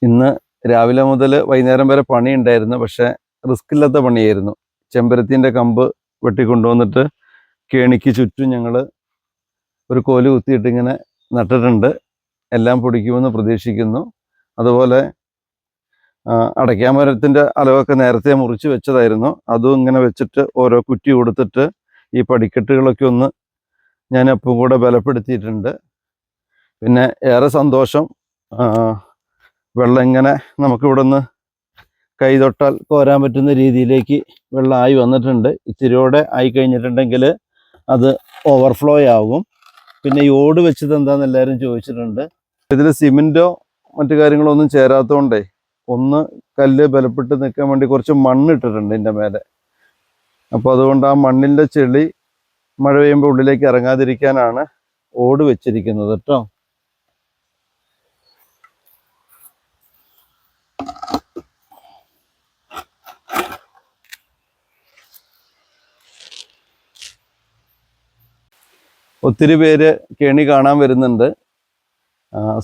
ഇന്ന് രാവിലെ മുതൽ വൈകുന്നേരം വരെ പണി ഉണ്ടായിരുന്നു. പക്ഷേ റിസ്ക് ഇല്ലാത്ത പണിയായിരുന്നു. ചെമ്പരത്തിൻ്റെ കമ്പ് വെട്ടിക്കൊണ്ടുവന്നിട്ട് കേണിക്ക് ചുറ്റും ഞങ്ങൾ ഒരു കോല് കുത്തിയിട്ട് ഇങ്ങനെ നട്ടിട്ടുണ്ട്. എല്ലാം പൊടിക്കുമെന്ന് പ്രതീക്ഷിക്കുന്നു. അതുപോലെ അടയ്ക്കാമരത്തിൻ്റെ അലവൊക്കെ നേരത്തെ മുറിച്ച് വെച്ചതായിരുന്നു. അതും ഇങ്ങനെ വെച്ചിട്ട് ഓരോ കുറ്റി കൊടുത്തിട്ട് ഈ പടിക്കെട്ടുകളൊക്കെ ഒന്ന് ഞാൻ അപ്പം കൂടെ ബലപ്പെടുത്തിയിട്ടുണ്ട്. പിന്നെ ഏറെ സന്തോഷം, വെള്ളം ഇങ്ങനെ നമുക്കിവിടെ നിന്ന് കൈ തൊട്ടാൽ കോരാൻ പറ്റുന്ന രീതിയിലേക്ക് വെള്ളം ആയി വന്നിട്ടുണ്ട്. ഇച്ചിരിയോടെ ആയി കഴിഞ്ഞിട്ടുണ്ടെങ്കിൽ അത് ഓവർഫ്ലോ ആകും. പിന്നെ ഈ ഓട് വെച്ചത് എന്താണെന്ന് എല്ലാവരും ചോദിച്ചിട്ടുണ്ട്. ഇതിൽ സിമെൻറ്റോ മറ്റു കാര്യങ്ങളോ ഒന്നും ചേരാത്തതുകൊണ്ടേ ഒന്ന് കല്ല് ബലപ്പെട്ട് നിൽക്കാൻ വേണ്ടി കുറച്ച് മണ്ണിട്ടിട്ടുണ്ട് ഇതിൻ്റെ മേലെ. അപ്പോൾ അതുകൊണ്ട് ആ മണ്ണിൻ്റെ ചെളി മഴ പെയ്യുമ്പോൾ ഉള്ളിലേക്ക് ഇറങ്ങാതിരിക്കാനാണ് ഓട് വെച്ചിരിക്കുന്നത് കേട്ടോ. ഒത്തിരി പേര് കെണി കാണാൻ വരുന്നുണ്ട്.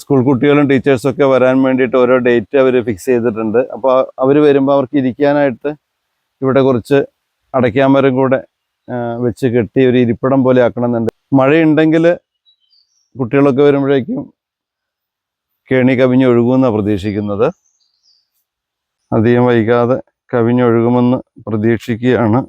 സ്കൂൾ കുട്ടികളും ടീച്ചേഴ്സൊക്കെ വരാൻ വേണ്ടിയിട്ട് ഓരോ ഡേറ്റ് അവർ ഫിക്സ് ചെയ്തിട്ടുണ്ട്. അപ്പോൾ അവർ വരുമ്പോൾ അവർക്ക് ഇരിക്കാനായിട്ട് ഇവിടെ കുറച്ച് അടയ്ക്കാമരം കൂടെ വെച്ച് കെട്ടി ഒരു ഇരിപ്പിടം പോലെ ആക്കണമെന്നുണ്ട്. മഴയുണ്ടെങ്കിൽ കുട്ടികളൊക്കെ വരുമ്പോഴേക്കും കെണി കവിഞ്ഞൊഴുകുമെന്നാണ് പ്രതീക്ഷിക്കുന്നത്. അധികം വൈകാതെ കവിഞ്ഞൊഴുകുമെന്ന് പ്രതീക്ഷിക്കുകയാണ്.